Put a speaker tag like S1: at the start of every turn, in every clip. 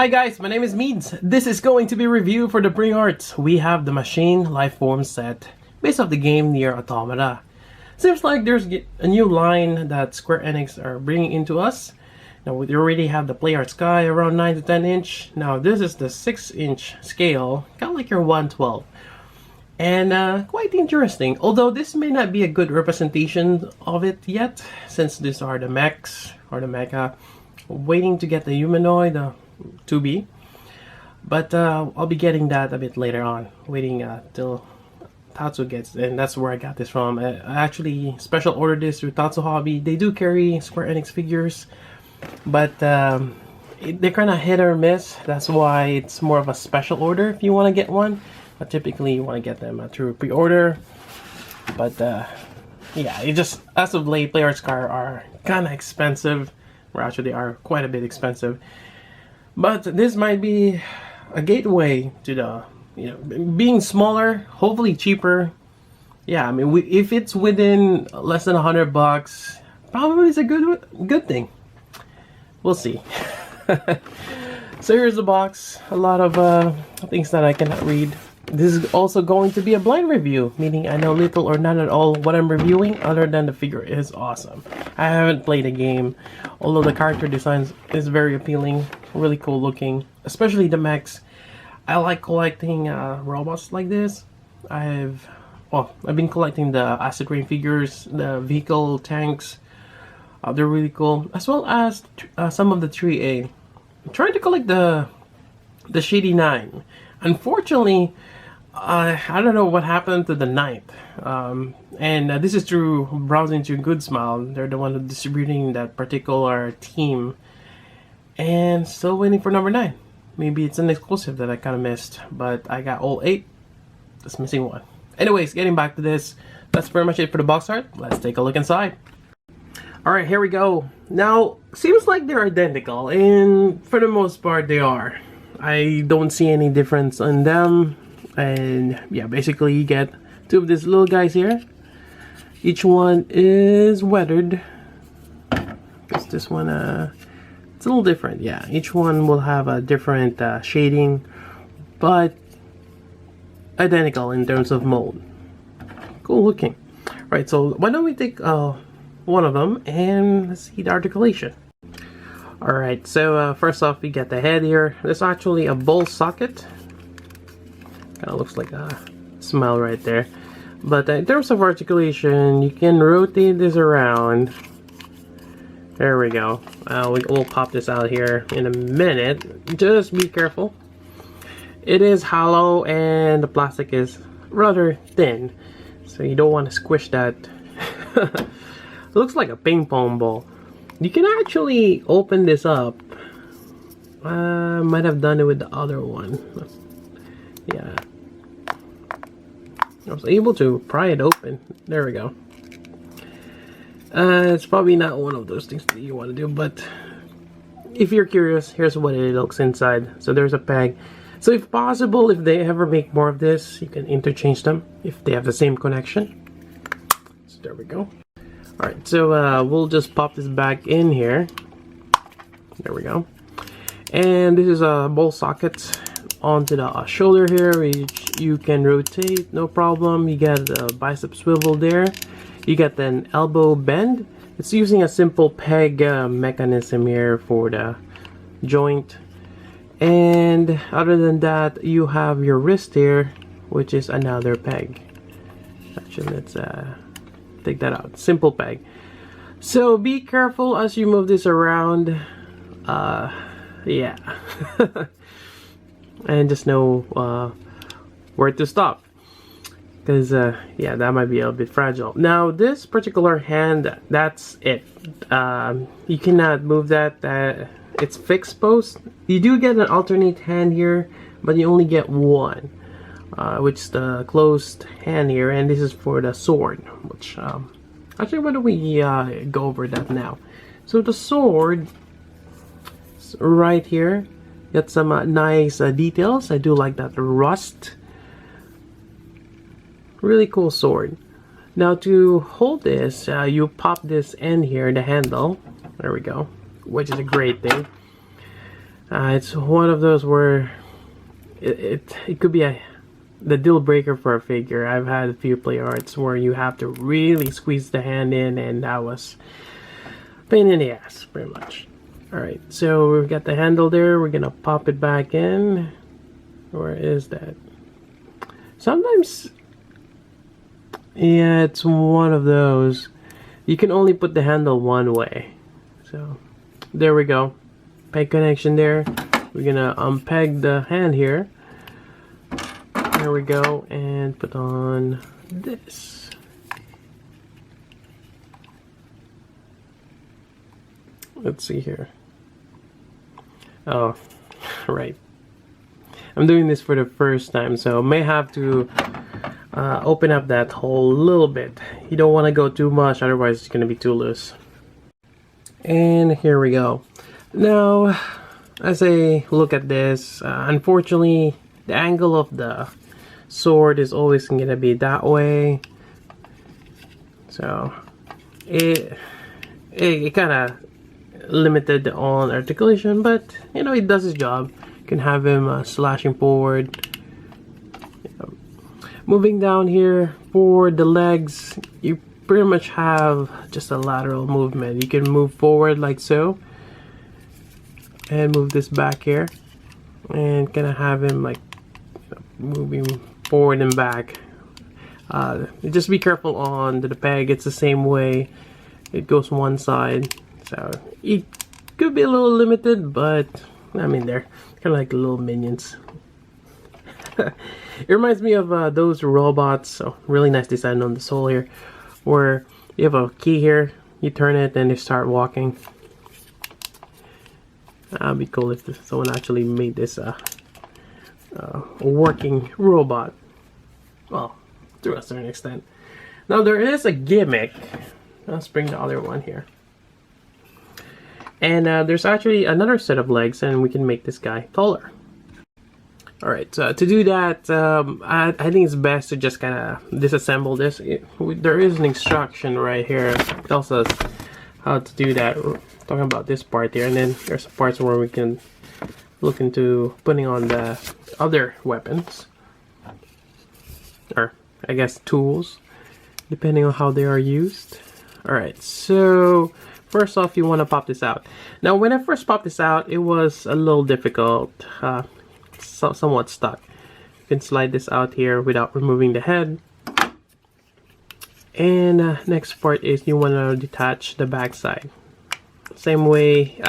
S1: Hi guys, my name is Meads. This is going to be a review for the Bring Arts. We have the Machine Lifeform set based off the game Nier Automata. Seems like there's a new line that Square Enix are bringing into us. Now we already have the Play Art Sky around 9 to 10 inch. Now this is the 6-inch scale, kind of like your 112. And quite interesting, although this may not be a good representation of it yet, since these are the mechs or the mecha. Waiting to get the humanoid, 2B, but I'll be getting that a bit later on, waiting till Tatsu gets, and that's where I got this from. I actually special ordered this through Tatsu Hobby. They do carry Square Enix figures, but they're kind of hit or miss. That's why it's more of a special order if you want to get one, but typically you want to get them through pre-order. But yeah, it just, as of late, Play Arts are kind of expensive, or actually are quite a bit expensive. But this might be a gateway to the, being smaller, hopefully cheaper. Yeah, I mean, if it's within less than $100, probably it's a good thing. We'll see. So here's the box. A lot of things that I cannot read. This is also going to be a blind review, meaning I know little or none at all what I'm reviewing, other than the figure is awesome. I haven't played the game, although the character design is very appealing, really cool looking, especially the mechs. I like collecting robots like this. I've been collecting the Acid Rain figures, the vehicle tanks. They're really cool, as well as some of the 3A. I'm trying to collect the Shady 9. Unfortunately, I don't know what happened to the 9th. And this is through browsing to Good Smile. They're the one distributing that particular team. And still waiting for number 9. Maybe it's an exclusive that I kind of missed. But I got all 8. Just missing 1. Anyways, getting back to this. That's pretty much it for the box art. Let's take a look inside. Alright, here we go. Now, seems like they're identical. And for the most part, they are. I don't see any difference in them. And yeah, basically you get 2 of these little guys here. Each one is weathered. Because this one, it's a little different. Yeah, each one will have a different shading, but identical in terms of mold. Cool looking. Right, so why don't we take one of them and let's see the articulation. Alright, so first off we get the head here. There's actually a ball socket. Kind of looks like a smile right there. But in terms of articulation, you can rotate this around. There we go. We'll pop this out here in a minute. Just be careful. It is hollow and the plastic is rather thin, so you don't want to squish that. It looks like a ping pong ball. You can actually open this up. Might have done it with the other one. Yeah. I was able to pry it open. There we go. It's probably not one of those things that you want to do, but if you're curious, here's what it looks inside. So there's a peg. So if possible, if they ever make more of this, you can interchange them if they have the same connection. So there we go. Alright, so we'll just pop this back in here. There we go. And this is a ball socket onto the shoulder here, which you can rotate, no problem. You get a bicep swivel there. You get an elbow bend. It's using a simple peg mechanism here for the joint. And other than that, you have your wrist here, which is another peg. Actually, let's take that out. Simple peg. So be careful as you move this around. Yeah. And just know where to stop, because yeah, that might be a bit fragile. Now this particular hand, that's it. You cannot move that. It's fixed post. You do get an alternate hand here, but you only get one, which is the closed hand here, and this is for the sword, which actually, why don't we go over that now. So the sword is right here. Got some nice details. I do like that rust. Really cool sword. Now to hold this, you pop this end here, the handle. There we go. Which is a great thing. It's one of those where it could be the deal breaker for a figure. I've had a few play arts where you have to really squeeze the hand in, and that was pain in the ass, pretty much. Alright, so we've got the handle there. We're gonna pop it back in. Where is that? Sometimes, yeah, it's one of those. You can only put the handle one way. So, there we go. Peg connection there. We're gonna unpeg the hand here. There we go, and put on this. Let's see here. Oh, right. I'm doing this for the first time, so I may have to open up that hole a little bit. You don't want to go too much, otherwise it's going to be too loose. And here we go. Now, as I look at this, unfortunately, the angle of the sword is always going to be that way. So, it kind of limited on articulation, but you know, it does its job. You can have him slashing forward. Moving down here for the legs, you pretty much have just a lateral movement. You can move forward like so, and move this back here, and kind of have him like moving forward and back. Just be careful on the peg. It's the same way. It goes one side. So it could be a little limited, but I mean, they're kind of like little minions. It reminds me of those robots. So really nice design on the sole here, where you have a key here, you turn it, and they start walking. That'd be cool if someone actually made this a working robot. Well, to a certain extent. Now there is a gimmick. Let's bring the other one here. And there's actually another set of legs, and we can make this guy taller. Alright, so to do that, I think it's best to just kind of disassemble this. There is an instruction right here that tells us how to do that. We're talking about this part here, and then there's parts where we can look into putting on the other weapons. Or, I guess, tools, depending on how they are used. Alright, so first off, you want to pop this out. Now, when I first popped this out, it was a little difficult, somewhat stuck. You can slide this out here without removing the head. And next part is you want to detach the backside. Same way,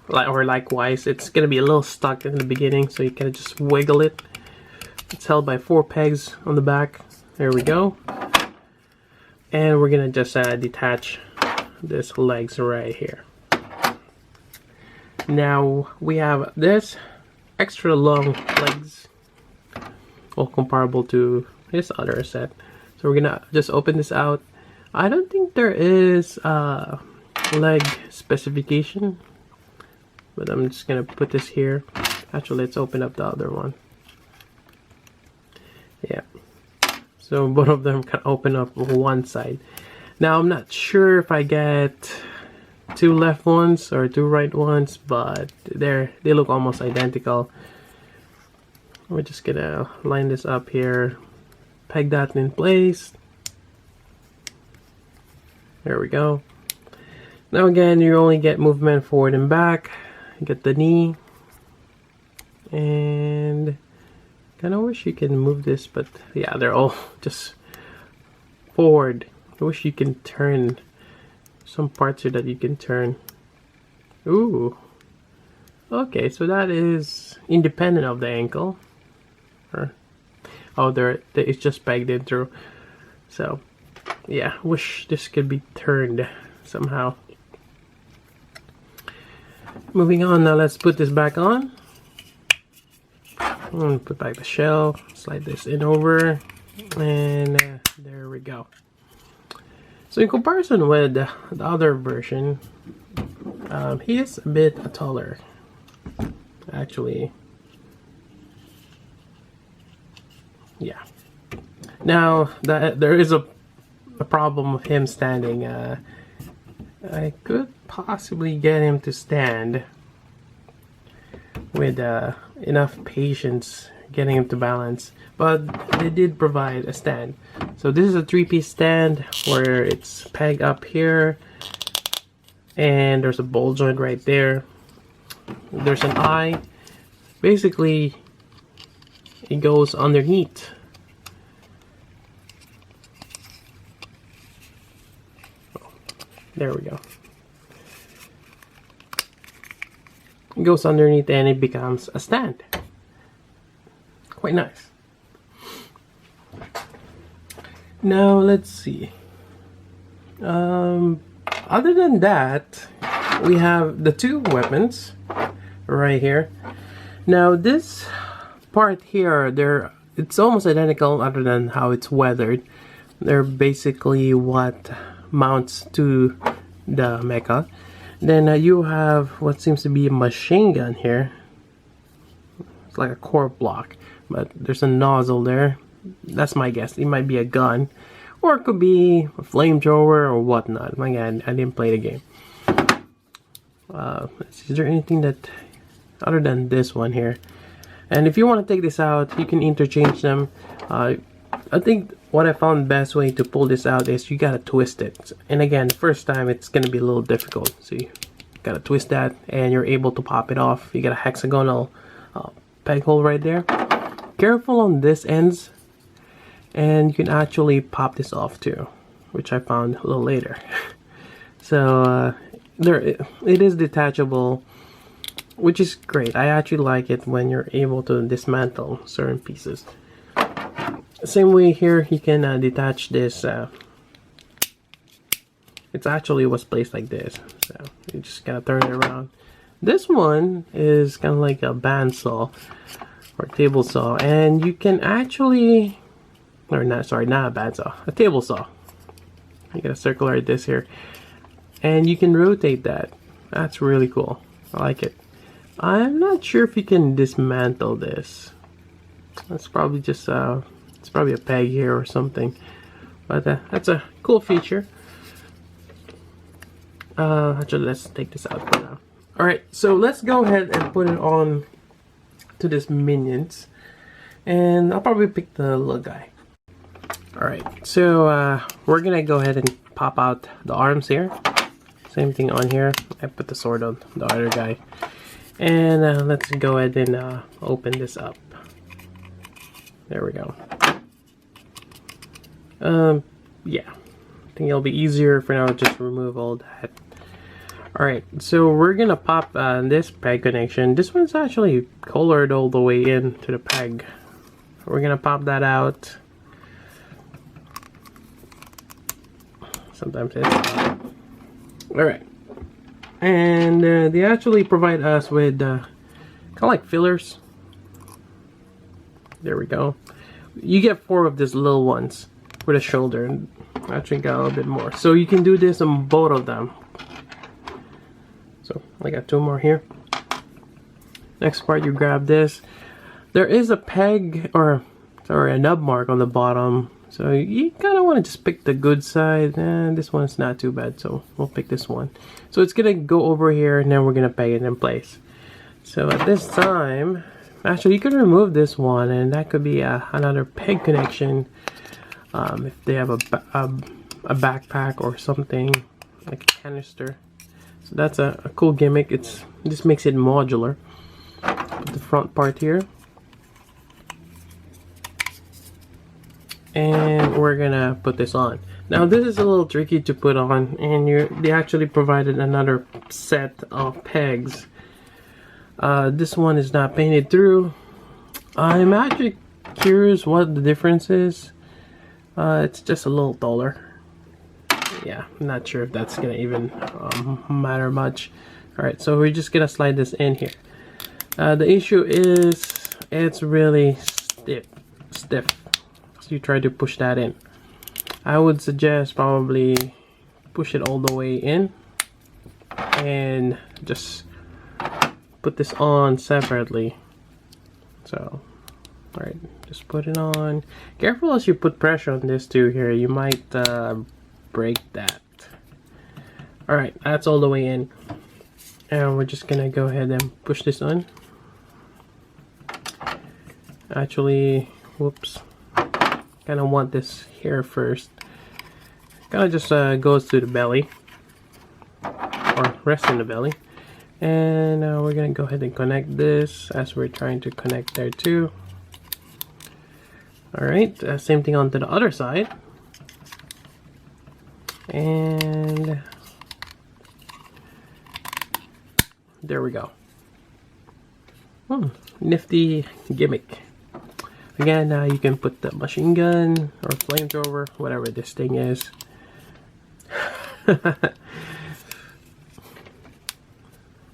S1: likewise, it's going to be a little stuck in the beginning, so you can just wiggle it. It's held by 4 pegs on the back. There we go. And we're going to just detach this legs right here. Now we have this extra long legs, all comparable to this other set. So we're gonna just open this out. I don't think there is a leg specification, but I'm just gonna put this here. Actually, let's open up the other one. Yeah, so both of them can open up one side. Now I'm not sure if I get 2 left ones or 2 right ones, but they look almost identical. We're just gonna line this up here, peg that in place. There we go. Now again, you only get movement forward and back. You get the knee, and kind of wish you can move this, but yeah, they're all just forward. I wish you can turn some parts here that you can turn. Ooh. Okay, so that is independent of the ankle. Oh, it's just pegged in through. So, yeah, wish this could be turned somehow. Moving on, now let's put this back on. Put back the shell, slide this in over, and there we go. So in comparison with the other version, he is a bit taller, actually. Yeah. Now that there is a problem with him standing, I could possibly get him to stand with enough patience getting him to balance. But they did provide a stand. So this is a 3-piece stand where it's pegged up here, and there's a ball joint right there. There's an eye. Basically, it goes underneath. There we go. It goes underneath and it becomes a stand. Quite nice. Now let's see. Other than that, we have the two weapons right here. Now this part here, it's almost identical other than how it's weathered. They're basically what mounts to the mecha. Then you have what seems to be a machine gun here. It's like a core block, but there's a nozzle there. That's my guess. It might be a gun, or it could be a flamethrower or whatnot. My God, I didn't play the game. Is there anything that other than this one here? And if you want to take this out, you can interchange them. I think what I found best way to pull this out is you gotta twist it. And again, the first time it's gonna be a little difficult. So you gotta twist that and you're able to pop it off. You got a hexagonal peg hole right there. Careful on this ends, and you can actually pop this off too, which I found a little later. So it is detachable, which is great. I actually like it when you're able to dismantle certain pieces. Same way here, you can detach this. It's actually was placed like this, so you just gotta turn it around. This one is kind of like a bandsaw or table saw, and you can actually, or not, sorry, not a bandsaw, a table saw. You got a circular disc here, and you can rotate that. That's really cool. I like it. I'm not sure if you can dismantle this. That's probably just it's probably a peg here or something, but that's a cool feature. Actually, let's take this out for now. Alright, so let's go ahead and put it on to this minions, and I'll probably pick the little guy. Alright, so we're gonna go ahead and pop out the arms here. Same thing on here. I put the sword on the other guy, and let's go ahead and open this up. There we go. Yeah, I think it'll be easier for now to just remove all that. Alright, so we're gonna pop this peg connection. This one's actually colored all the way into the peg. We're gonna pop that out. Sometimes it's alright. And they actually provide us with kind of like fillers. There we go. You get 4 of these little ones for the shoulder, and actually got a little bit more. So you can do this on both of them. So I got 2 more here. Next part, you grab this. There is a peg, or sorry, a nub mark on the bottom. So you kind of want to just pick the good side, and this one's not too bad, so we'll pick this one. So it's gonna go over here, and then we're gonna peg it in place. So at this time, actually you can remove this one, and that could be another peg connection. If they have a backpack or something like a canister. So that's a cool gimmick. It just makes it modular. Put the front part here. And we're gonna put this on. Now this is a little tricky to put on, and they actually provided another set of pegs. This one is not painted through. I'm actually curious what the difference is. It's just a little taller. Yeah, I'm not sure if that's gonna even matter much. Alright, so we're just gonna slide this in here. The issue is it's really stiff. So you try to push that in. I would suggest probably push it all the way in and just put this on separately. So alright, just put it on. Careful as you put pressure on this too here, you might break that. Alright, that's all the way in. And we're just gonna go ahead and push this on. Actually, whoops. Kind of want this here first. Kind of just goes to the belly, or rest in the belly. And we're gonna go ahead and connect this as we're trying to connect there too. Alright, same thing onto the other side. And there we go. Nifty gimmick. Again, you can put the machine gun or flamethrower, whatever this thing is.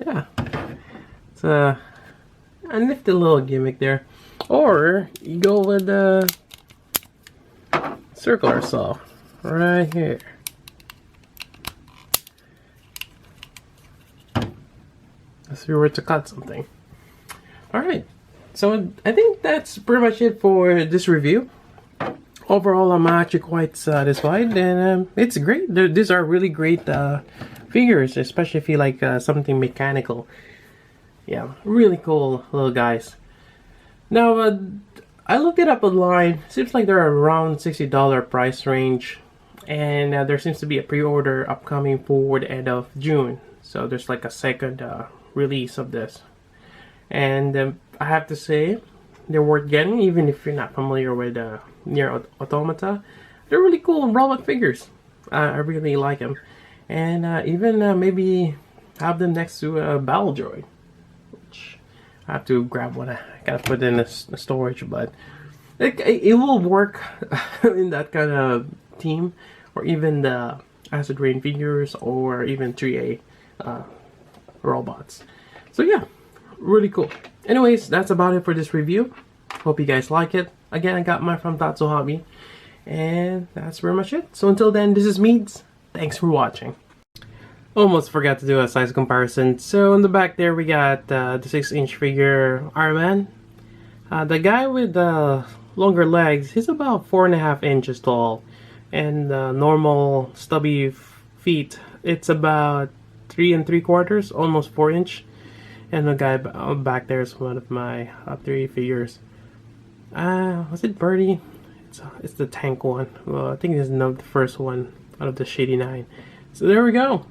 S1: Yeah, it's a nifty little gimmick there. Or you go with the circular saw right here. If we were to cut something. Alright, so I think that's pretty much it for this review. Overall, I'm actually quite satisfied, and it's great. These are really great figures, especially if you like something mechanical. Yeah, really cool little guys. Now, I looked it up online. Seems like they're around $60 price range, and there seems to be a pre-order upcoming for the end of June. So there's like a second release of this, and I have to say they're worth getting, even if you're not familiar with Nier Automata. They're really cool robot figures. I really like them, and even maybe have them next to a Battle Droid, which I have to grab one. I gotta put in a storage, but it will work in that kind of team, or even the Acid Rain figures, or even 3A robots. So yeah, really cool. Anyways, that's about it for this review. Hope you guys like it. Again, I got mine from Tatsu Hobby, and that's pretty much it. So until then, this is Meads. Thanks for watching. Almost forgot to do a size comparison. So in the back there, we got the 6-inch figure Iron Man. The guy with the longer legs, he's about 4.5 inches tall, and the normal stubby feet, it's about 3 3/4, almost 4 inch. And the guy back there is one of my 3 figures. Was it Birdie? It's the tank one. Well, I think this is the first one out of the Shady 9. So there we go.